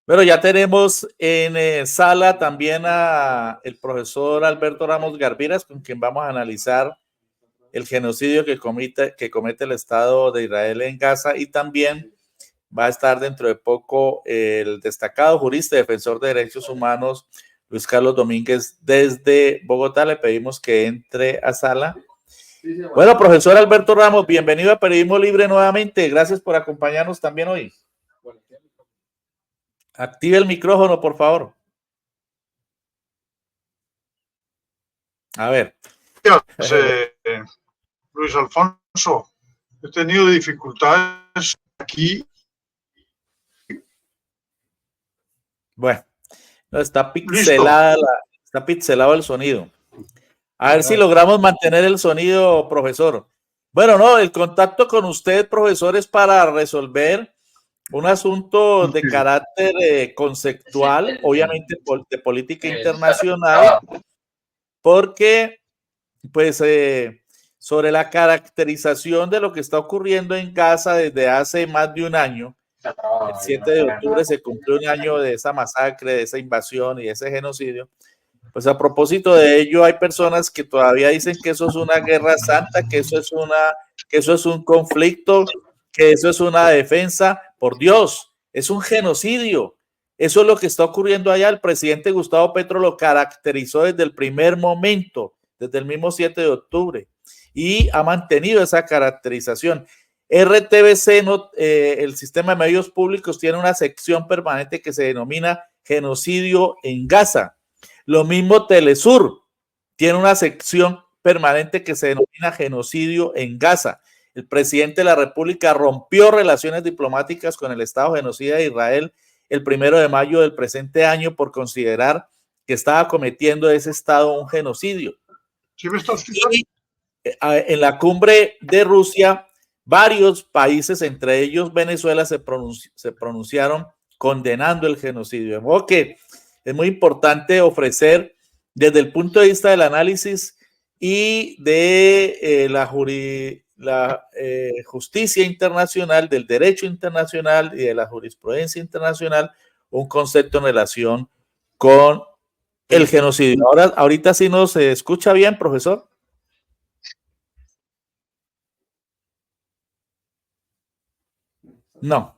Bueno, ya tenemos en sala también a el profesor Alberto Ramos Garviras, con quien vamos a analizar el genocidio que comete el Estado de Israel en Gaza, y también va a estar dentro de poco el destacado jurista y defensor de derechos humanos Luis Carlos Domínguez desde Bogotá. Le pedimos que entre a sala. Bueno, profesor Alberto Ramos, bienvenido a Periodismo Libre nuevamente. Gracias por acompañarnos también hoy. Active el micrófono, por favor. A ver. Luis Alfonso, he tenido dificultades aquí. Bueno, está pixelado el sonido. A ver si logramos mantener el sonido, profesor. Bueno, no, el contacto con usted, profesor, es para resolver un asunto de carácter conceptual, obviamente de política internacional, porque, pues, sobre la caracterización de lo que está ocurriendo en Gaza desde hace más de un año. El 7 de octubre se cumplió un año de esa masacre, de esa invasión y de ese genocidio. Pues a propósito de ello, hay personas que todavía dicen que eso es una guerra santa, que eso es un conflicto, que eso es una defensa. Por Dios, es un genocidio. Eso es lo que está ocurriendo allá. El presidente Gustavo Petro lo caracterizó desde el primer momento, desde el mismo 7 de octubre, y ha mantenido esa caracterización. RTBC, el sistema de medios públicos, tiene una sección permanente que se denomina genocidio en Gaza. Lo mismo Telesur tiene una sección permanente que se denomina genocidio en Gaza. El presidente de la República rompió relaciones diplomáticas con el Estado genocida de Israel el 1 de mayo del presente año por considerar que estaba cometiendo ese Estado un genocidio. ¿Sí me estás y en la cumbre de Rusia, varios países, entre ellos Venezuela, se pronunciaron condenando el genocidio. De modo que es muy importante ofrecer desde el punto de vista del análisis y de la justicia internacional, del derecho internacional y de la jurisprudencia internacional, un concepto en relación con el genocidio. Ahorita sí nos escucha bien, profesor. No.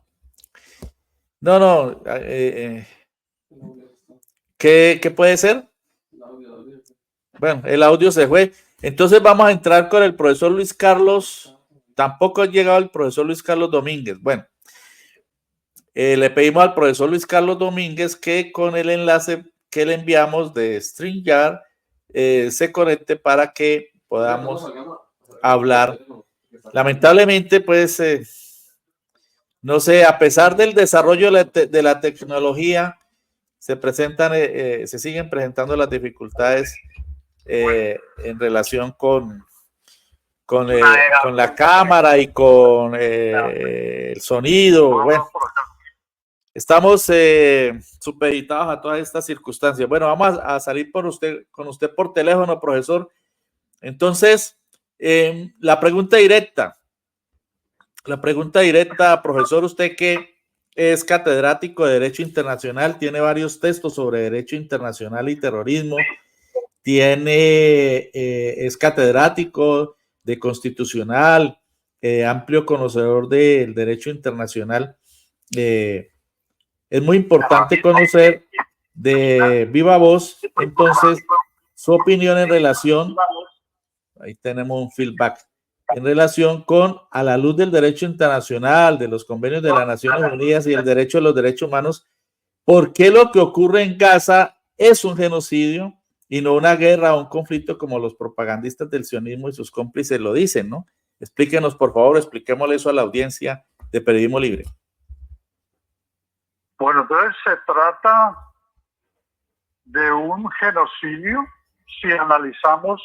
¿Qué puede ser? Bueno, el audio se fue. Entonces vamos a entrar con el profesor Luis Carlos. Tampoco ha llegado el profesor Luis Carlos Domínguez. Bueno, le pedimos al profesor Luis Carlos Domínguez que con el enlace que le enviamos de StreamYard se conecte para que podamos hablar. Lamentablemente, pues, no sé, a pesar del desarrollo de la tecnología, se siguen presentando las dificultades en relación con la cámara y con el sonido. Bueno, estamos supeditados a todas estas circunstancias. Bueno, vamos a salir con usted por teléfono, profesor. Entonces, la pregunta directa, profesor, usted que es catedrático de Derecho Internacional, tiene varios textos sobre Derecho Internacional y terrorismo, es catedrático de Constitucional, amplio conocedor del Derecho Internacional. Es muy importante conocer de viva voz, entonces, su opinión en relación, ahí tenemos un feedback, en relación con, a la luz del derecho internacional, de los convenios de las Naciones Unidas y el derecho a los derechos humanos, ¿por qué lo que ocurre en Gaza es un genocidio y no una guerra o un conflicto como los propagandistas del sionismo y sus cómplices lo dicen, ¿no? Explíquenos, por favor, expliquémosle eso a la audiencia de Periodismo Libre. Bueno, entonces se trata de un genocidio si analizamos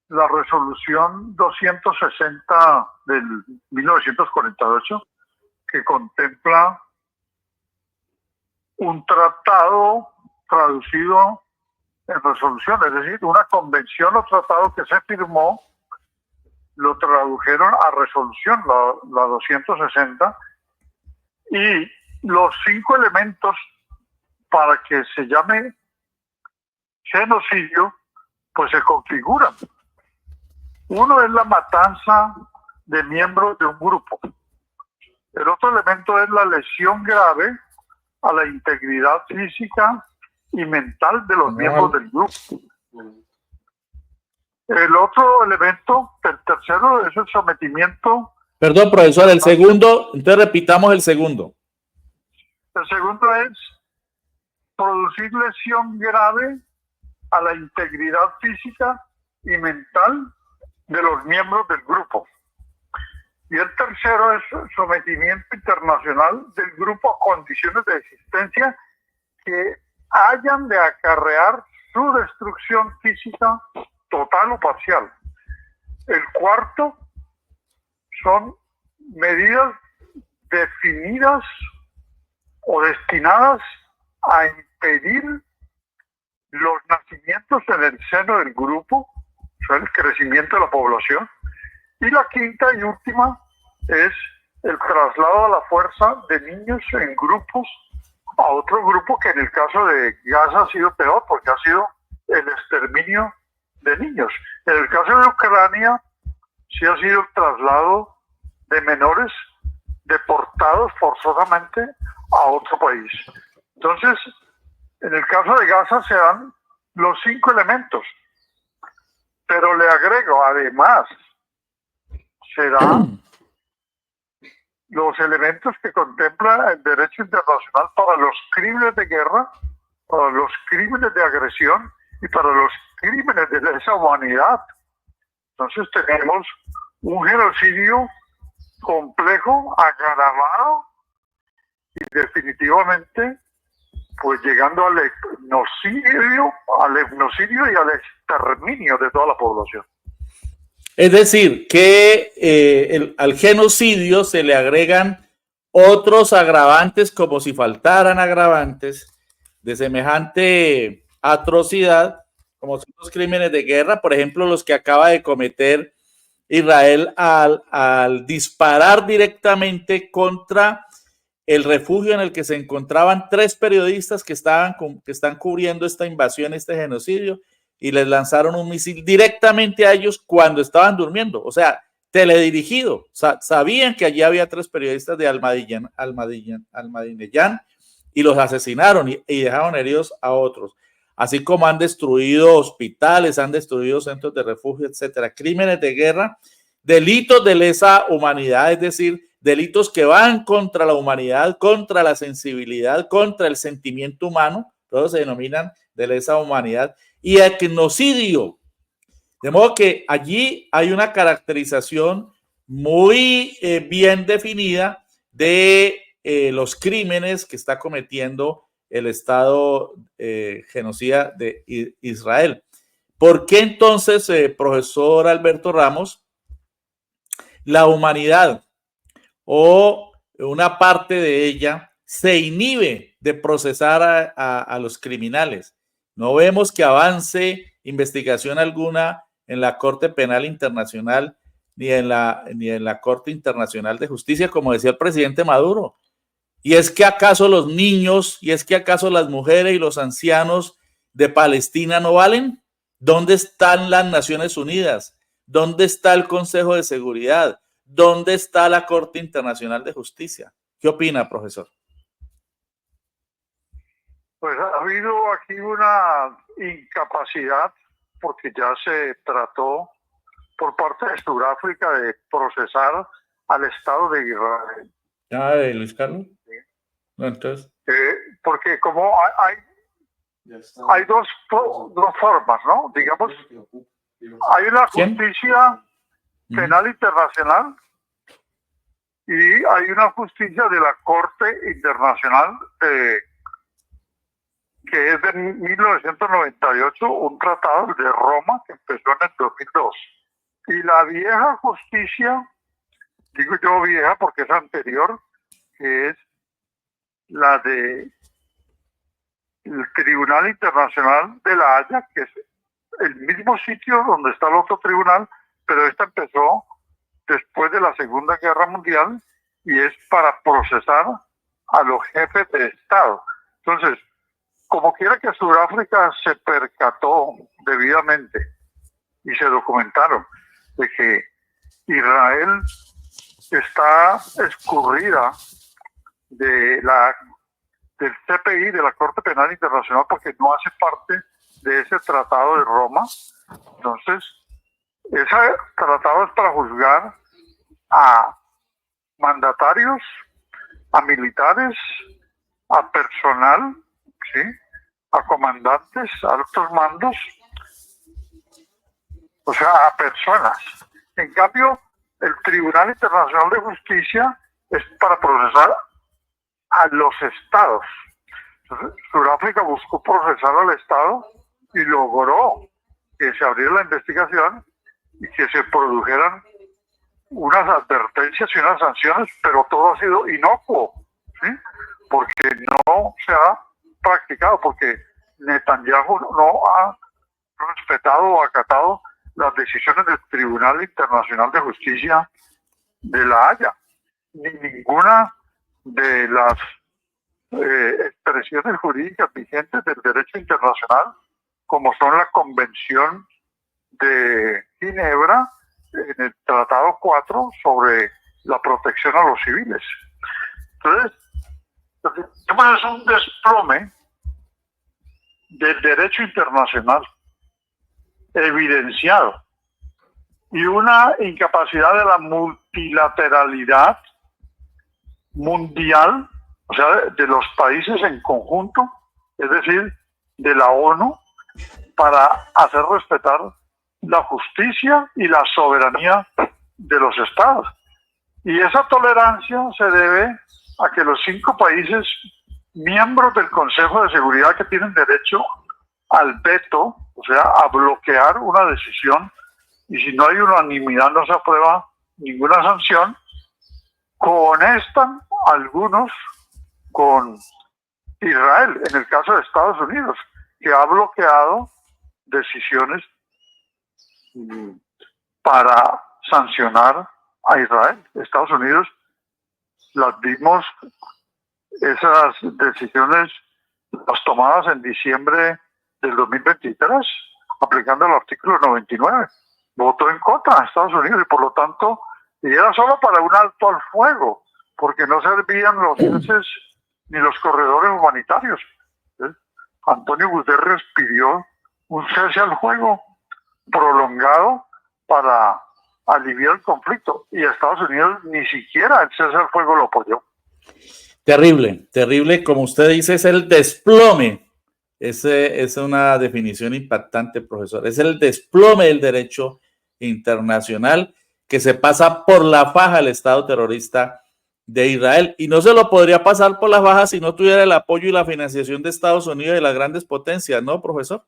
la resolución 260 del 1948, que contempla un tratado traducido en resolución, es decir, una convención o tratado que se firmó, lo tradujeron a resolución, la 260, y los 5 elementos para que se llame genocidio, pues se configuran. Uno es la matanza de miembros de un grupo. El otro elemento es la lesión grave a la integridad física y mental de los miembros del grupo. El otro elemento, el tercero, es el sometimiento. Perdón, profesor, el segundo, entonces repitamos el segundo. El segundo es producir lesión grave a la integridad física y mental de los miembros del grupo. Y el tercero es sometimiento internacional del grupo a condiciones de existencia que hayan de acarrear su destrucción física total o parcial. El cuarto son medidas definidas o destinadas a impedir los nacimientos en el seno del grupo, o sea, el crecimiento de la población. Y la quinta y última es el traslado a la fuerza de niños en grupos a otro grupo, que en el caso de Gaza ha sido peor porque ha sido el exterminio de niños. En el caso de Ucrania sí ha sido el traslado de menores deportados forzosamente a otro país. Entonces, en el caso de Gaza se dan los 5 elementos, pero le agrego, además, se dan los elementos que contempla el derecho internacional para los crímenes de guerra, para los crímenes de agresión y para los crímenes de lesa humanidad. Entonces tenemos un genocidio complejo, agravado y definitivamente pues llegando al etnocidio y al exterminio de toda la población. Es decir, que al genocidio se le agregan otros agravantes, como si faltaran agravantes de semejante atrocidad, como son los crímenes de guerra, por ejemplo, los que acaba de cometer Israel al disparar directamente contra el refugio en el que se encontraban 3 periodistas que están cubriendo esta invasión, este genocidio, y les lanzaron un misil directamente a ellos cuando estaban durmiendo, o sea, teledirigido. Sabían que allí había 3 periodistas de Ahmadinejad y los asesinaron y dejaron heridos a otros, así como han destruido hospitales, han destruido centros de refugio, etcétera. Crímenes de guerra, delitos de lesa humanidad, es decir, delitos que van contra la humanidad, contra la sensibilidad, contra el sentimiento humano, todos se denominan de lesa humanidad, y etnocidio. De modo que allí hay una caracterización muy bien definida de los crímenes que está cometiendo el Estado genocida de Israel. ¿Por qué entonces, profesor Alberto Ramos, la humanidad o una parte de ella se inhibe de procesar a los criminales? No vemos que avance investigación alguna en la Corte Penal Internacional ni en la Corte Internacional de Justicia, como decía el presidente Maduro. ¿Y es que acaso los niños, y es que acaso las mujeres y los ancianos de Palestina no valen? ¿Dónde están las Naciones Unidas? ¿Dónde está el Consejo de Seguridad? ¿Dónde está la Corte Internacional de Justicia? ¿Qué opina, profesor? Pues ha habido aquí una incapacidad, porque ya se trató por parte de Sudáfrica de procesar al Estado de Israel. Ah, ¿de Luis Carlos? No, entonces. Porque como hay dos formas, ¿no? Digamos, hay una justicia penal internacional y hay una justicia de la Corte Internacional que es de 1998, un tratado de Roma que empezó en el 2002. Y la vieja justicia, digo yo vieja porque es anterior, que es la de el Tribunal Internacional de La Haya, que es el mismo sitio donde está el otro tribunal, pero esta empezó después de la Segunda Guerra Mundial y es para procesar a los jefes de Estado. Entonces, como quiera que Sudáfrica se percató debidamente y se documentaron de que Israel está escurrida del CPI, de la Corte Penal Internacional, porque no hace parte de ese tratado de Roma. Entonces, ese tratado es para juzgar a mandatarios, a militares, a personal, ¿sí?, a comandantes, a altos mandos, o sea, a personas. En cambio, el Tribunal Internacional de Justicia es para procesar a los estados. Entonces, Sudáfrica buscó procesar al Estado y logró que se abriera la investigación y que se produjeran unas advertencias y unas sanciones, pero todo ha sido inocuo, ¿sí?, porque no se ha practicado, porque Netanyahu no ha respetado o acatado las decisiones del Tribunal Internacional de Justicia de La Haya, ni ninguna de las expresiones jurídicas vigentes del derecho internacional, como son la Convención de Ginebra, en el Tratado 4 sobre la protección a los civiles. Entonces, lo que tenemos es un desplome del derecho internacional evidenciado y una incapacidad de la multilateralidad mundial, o sea, de los países en conjunto, es decir, de la ONU, para hacer respetar la justicia y la soberanía de los estados. Y esa tolerancia se debe a que los 5 países miembros del Consejo de Seguridad, que tienen derecho al veto, o sea, a bloquear una decisión, y si no hay unanimidad no se aprueba ninguna sanción, conectan algunos con Israel, en el caso de Estados Unidos, que ha bloqueado decisiones para sancionar a Israel. Estados Unidos, las vimos, esas decisiones, las tomadas en diciembre del 2023, aplicando el artículo 99. Votó en contra de Estados Unidos y por lo tanto, y era solo para un alto al fuego, porque no servían los ciencias ni los corredores humanitarios. Antonio Guterres pidió un cese al fuego prolongado para aliviar el conflicto, y Estados Unidos ni siquiera el cese al fuego lo apoyó. Terrible, terrible, como usted dice, es el desplome. Es una definición impactante, profesor. Es el desplome del derecho internacional que se pasa por la faja al Estado terrorista de Israel, y no se lo podría pasar por la faja si no tuviera el apoyo y la financiación de Estados Unidos y de las grandes potencias, ¿no, profesor?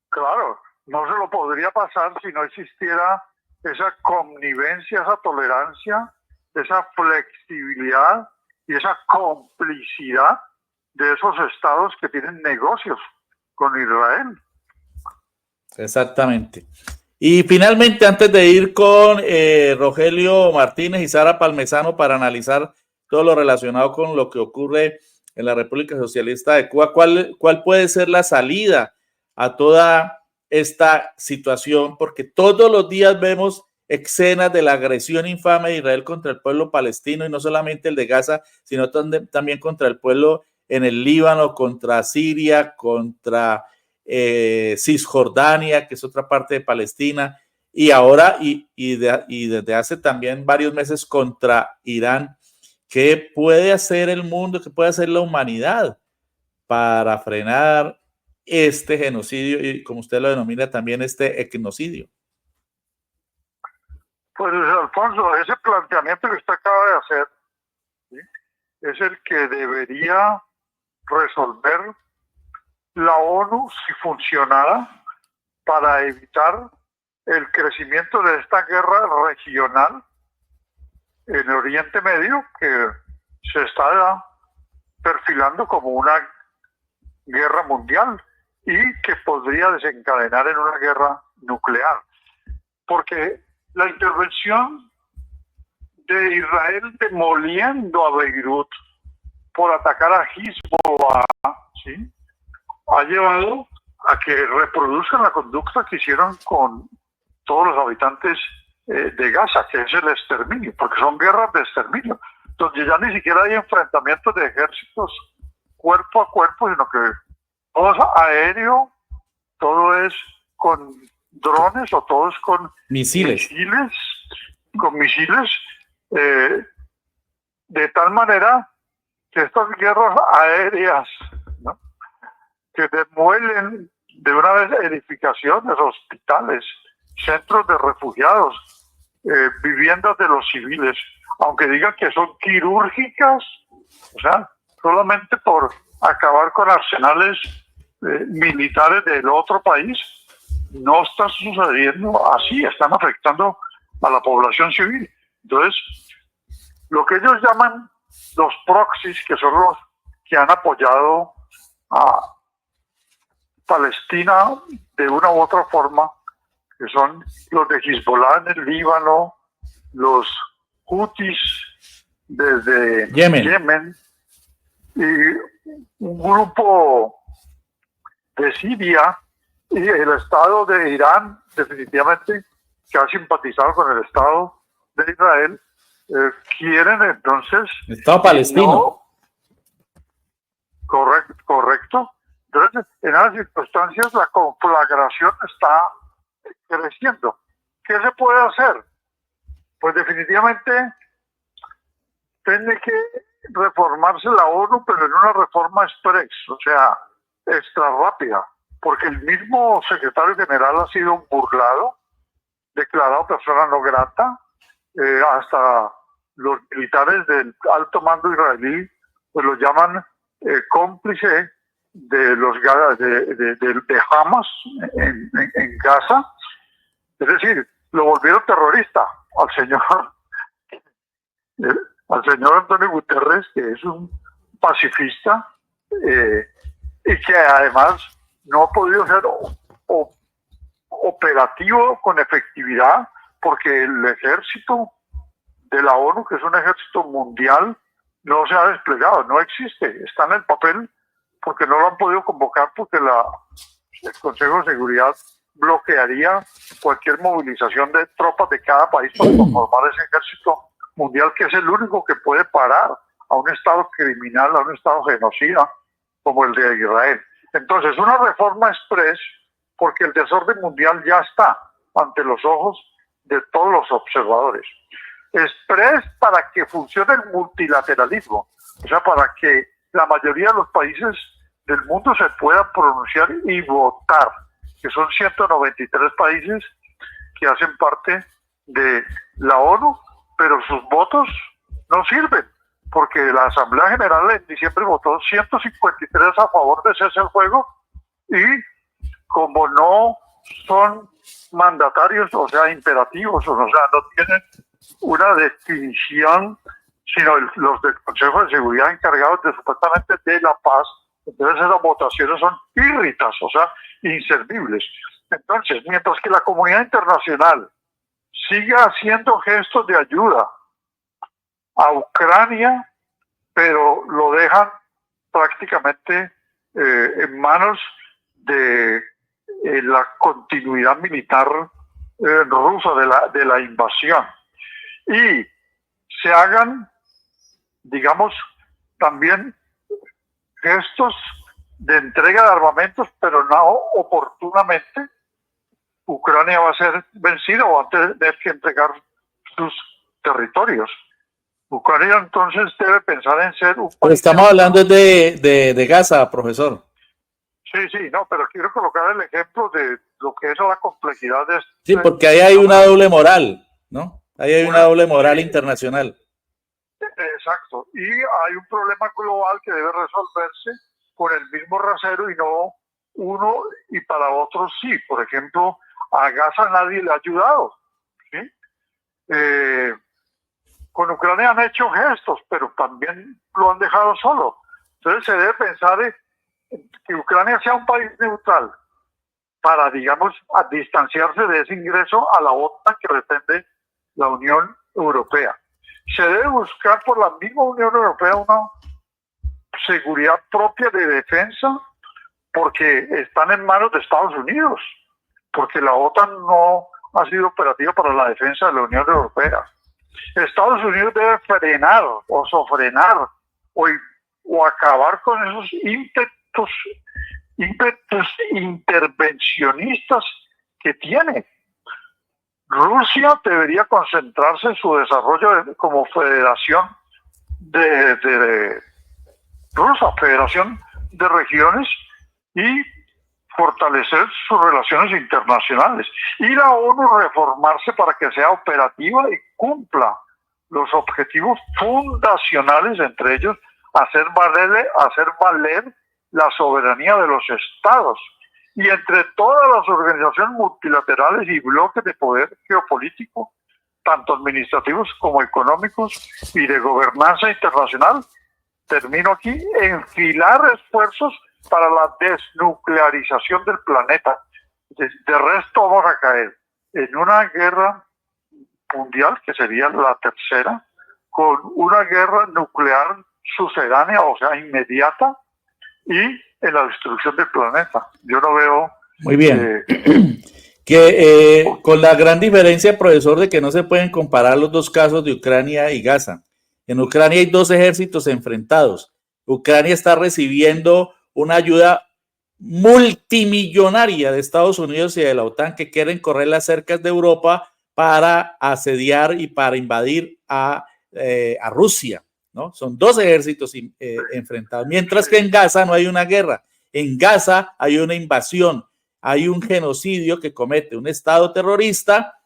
Claro, no se lo podría pasar si no existiera esa connivencia, esa tolerancia, esa flexibilidad y esa complicidad de esos estados que tienen negocios con Israel. Exactamente. Y finalmente, antes de ir con Rogelio Martínez y Sara Palmesano para analizar todo lo relacionado con lo que ocurre en la República Socialista de Cuba, ¿cuál puede ser la salida a toda esta situación? Porque todos los días vemos escenas de la agresión infame de Israel contra el pueblo palestino, y no solamente el de Gaza, sino también contra el pueblo en el Líbano, contra Siria, contra Cisjordania, que es otra parte de Palestina, y ahora y desde hace también varios meses contra Irán. ¿Qué puede hacer el mundo, qué puede hacer la humanidad para frenar este genocidio y, como usted lo denomina, también este etnocidio? Pues, Alfonso, ese planteamiento que usted acaba de hacer, ¿sí?, es el que debería resolver la ONU si funcionara, para evitar el crecimiento de esta guerra regional en Oriente Medio, que se está perfilando como una guerra mundial y que podría desencadenar en una guerra nuclear. Porque la intervención de Israel demoliendo a Beirut por atacar a Hezbollah, ¿sí?, ha llevado a que reproduzcan la conducta que hicieron con todos los habitantes de Gaza, que es el exterminio, porque son guerras de exterminio, donde ya ni siquiera hay enfrentamientos de ejércitos cuerpo a cuerpo, sino que todo es aéreo, todo es con drones o todo es con misiles, de tal manera que estas guerras aéreas, ¿no?, que demuelen de una vez edificaciones, hospitales, centros de refugiados, viviendas de los civiles, aunque digan que son quirúrgicas, o sea, solamente por acabar con arsenales militares del otro país, no está sucediendo así, están afectando a la población civil. Entonces, lo que ellos llaman los proxies, que son los que han apoyado a Palestina de una u otra forma, que son los de Hezbollah en el Líbano, los Houthis desde Yemen y un grupo de Siria y el Estado de Irán, definitivamente, que ha simpatizado con el Estado de Israel, quieren entonces... Estado palestino. Correcto. Entonces, en esas circunstancias, la conflagración está creciendo. ¿Qué se puede hacer? Pues definitivamente tiene que reformarse la ONU, pero en una reforma express, o sea, extra rápida, porque el mismo secretario general ha sido burlado, declarado persona no grata, hasta los militares del alto mando israelí pues lo llaman cómplice de los de Hamas en Gaza. Es decir, lo volvieron terrorista al señor Antonio Guterres, que es un pacifista y que además no ha podido ser operativo con efectividad porque el ejército de la ONU, que es un ejército mundial, no se ha desplegado, no existe, está en el papel porque no lo han podido convocar porque el Consejo de Seguridad bloquearía cualquier movilización de tropas de cada país para conformar ese ejército mundial, que es el único que puede parar a un Estado criminal, a un Estado genocida como el de Israel. Entonces, una reforma express, porque el desorden mundial ya está ante los ojos de todos los observadores. Express para que funcione el multilateralismo, o sea, para que la mayoría de los países del mundo se puedan pronunciar y votar, que son 193 países que hacen parte de la ONU, pero sus votos no sirven, porque la Asamblea General en diciembre votó 153 a favor de cese al fuego y como no son mandatarios, o sea, imperativos, o sea, no tienen una definición, sino los del Consejo de Seguridad encargados de supuestamente de la paz, entonces esas votaciones son írritas, o sea, inservibles. Entonces, mientras que la comunidad internacional siga haciendo gestos de ayuda a Ucrania, pero lo dejan prácticamente en manos de la continuidad militar rusa de la invasión, y se hagan, digamos, también gestos de entrega de armamentos, pero no oportunamente, Ucrania va a ser vencida o va a tener que entregar sus territorios. Ucrania entonces debe pensar en ser un país... Pero estamos hablando de Gaza, profesor. Sí, no, pero quiero colocar el ejemplo de lo que es la complejidad de este... Sí, porque ahí hay una doble moral, ¿no? Ahí hay una doble moral internacional. Exacto, y hay un problema global que debe resolverse con el mismo rasero y no uno y para otros sí. Por ejemplo, a Gaza nadie le ha ayudado, ¿sí? Con Ucrania han hecho gestos, pero también lo han dejado solo. Entonces se debe pensar que Ucrania sea un país neutral para, digamos, a distanciarse de ese ingreso a la OTAN que pretende la Unión Europea. Se debe buscar por la misma Unión Europea una seguridad propia de defensa, porque están en manos de Estados Unidos, porque la OTAN no ha sido operativa para la defensa de la Unión Europea. Estados Unidos debe frenar o sofrenar o acabar con esos ímpetus intervencionistas que tiene. Rusia debería concentrarse en su desarrollo como federación de Rusia, federación de regiones, y fortalecer sus relaciones internacionales. Y la ONU reformarse para que sea operativa y cumpla los objetivos fundacionales, entre ellos hacer valer la soberanía de los estados. Y entre todas las organizaciones multilaterales y bloques de poder geopolítico, tanto administrativos como económicos y de gobernanza internacional, termino aquí, enfilar esfuerzos para la desnuclearización del planeta. De resto vamos a caer en una guerra mundial, que sería la tercera, con una guerra nuclear sucedánea, o sea, inmediata, y en la destrucción del planeta. Yo no veo... Muy bien. Con la gran diferencia, profesor, de que no se pueden comparar los dos casos de Ucrania y Gaza. En Ucrania hay dos ejércitos enfrentados. Ucrania está recibiendo una ayuda multimillonaria de Estados Unidos y de la OTAN, que quieren correr las cercas de Europa para asediar y para invadir a Rusia, ¿no? Son dos ejércitos enfrentados, mientras que en Gaza no hay una guerra. En Gaza hay una invasión, hay un genocidio que comete un Estado terrorista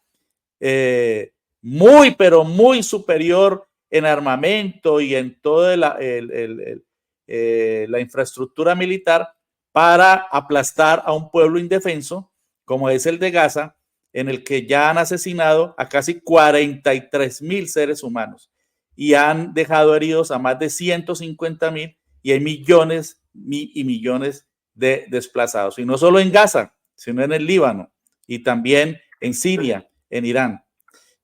muy, pero muy superior en armamento y en toda la infraestructura militar para aplastar a un pueblo indefenso, como es el de Gaza, en el que ya han asesinado a casi 43,000 seres humanos y han dejado heridos a más de 150,000, y hay millones y millones de desplazados. Y no solo en Gaza, sino en el Líbano y también en Siria, en Irán.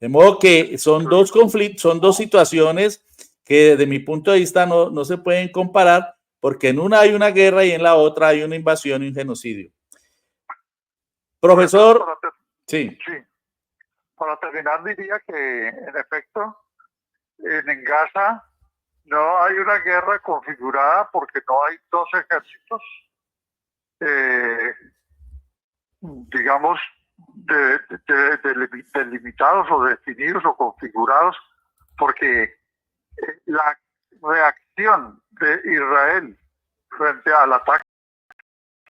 De modo que son dos conflictos, son dos situaciones que desde mi punto de vista no se pueden comparar, porque en una hay una guerra y en la otra hay una invasión y un genocidio. Profesor, sí. Para terminar, diría que en efecto en Gaza no hay una guerra configurada, porque no hay dos ejércitos digamos delimitados o definidos o configurados, porque la reacción de Israel frente al ataque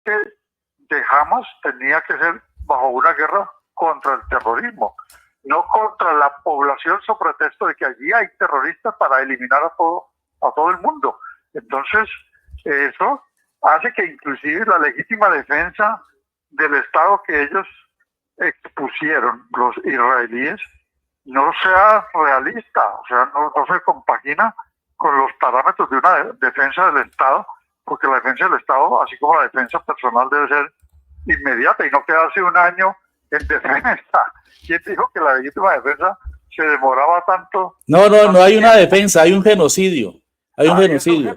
de Hamas tenía que ser bajo una guerra contra el terrorismo, no contra la población, sobre pretexto de que allí hay terroristas para eliminar a todo el mundo. Entonces, eso hace que inclusive la legítima defensa del Estado que ellos expusieron, los israelíes, no sea realista, o sea, no se compagina con los parámetros de una defensa del Estado, porque la defensa del Estado, así como la defensa personal, debe ser inmediata y no quedarse un año en defensa. ¿Quién dijo que la legítima defensa se demoraba tanto? No hay una defensa, hay un genocidio. Hay un genocidio.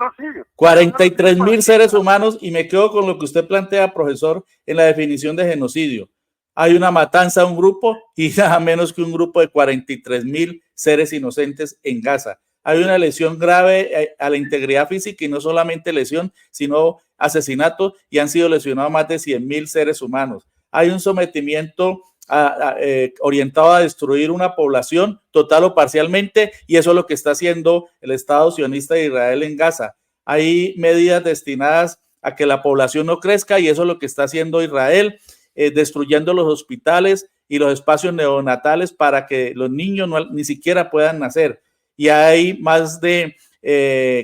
43,000 seres humanos, y me quedo con lo que usted plantea, profesor, en la definición de genocidio. Hay una matanza a un grupo y nada menos que un grupo de 43,000 seres inocentes en Gaza. Hay una lesión grave a la integridad física, y no solamente lesión, sino asesinato, y han sido lesionados más de 100,000 seres humanos. Hay un sometimiento orientado a destruir una población total o parcialmente, y eso es lo que está haciendo el Estado sionista de Israel en Gaza. Hay medidas destinadas a que la población no crezca, y eso es lo que está haciendo Israel, destruyendo los hospitales y los espacios neonatales para que los niños ni siquiera puedan nacer. Y hay más de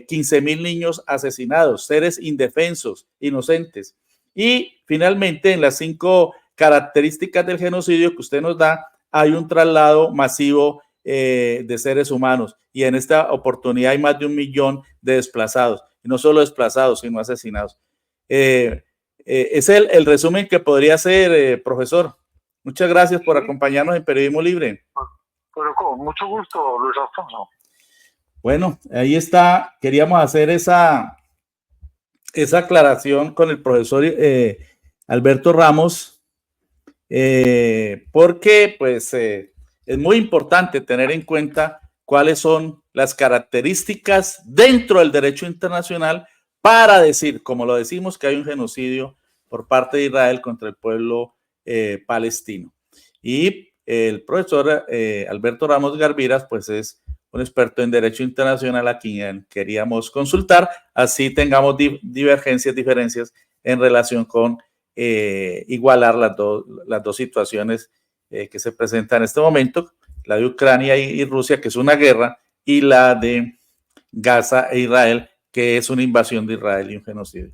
15,000 niños asesinados, seres indefensos, inocentes. Y finalmente, en las 5 características del genocidio que usted nos da, hay un traslado masivo de seres humanos, y en esta oportunidad hay más de 1 millón de desplazados, y no solo desplazados, sino asesinados. Es el resumen que podría hacer, profesor. Muchas gracias por acompañarnos en Periodismo Libre. Pero con mucho gusto, Luis Alfonso. Bueno, ahí está. Queríamos hacer esa aclaración con el profesor Alberto Ramos, porque pues es muy importante tener en cuenta cuáles son las características dentro del derecho internacional para decir, como lo decimos, que hay un genocidio por parte de Israel contra el pueblo palestino. Y el profesor Alberto Ramos Garviras, pues es un experto en derecho internacional a quien queríamos consultar, así tengamos diferencias en relación con igualar las dos situaciones que se presentan en este momento, la de Ucrania y Rusia, que es una guerra, y la de Gaza e Israel, que es una invasión de Israel y un genocidio.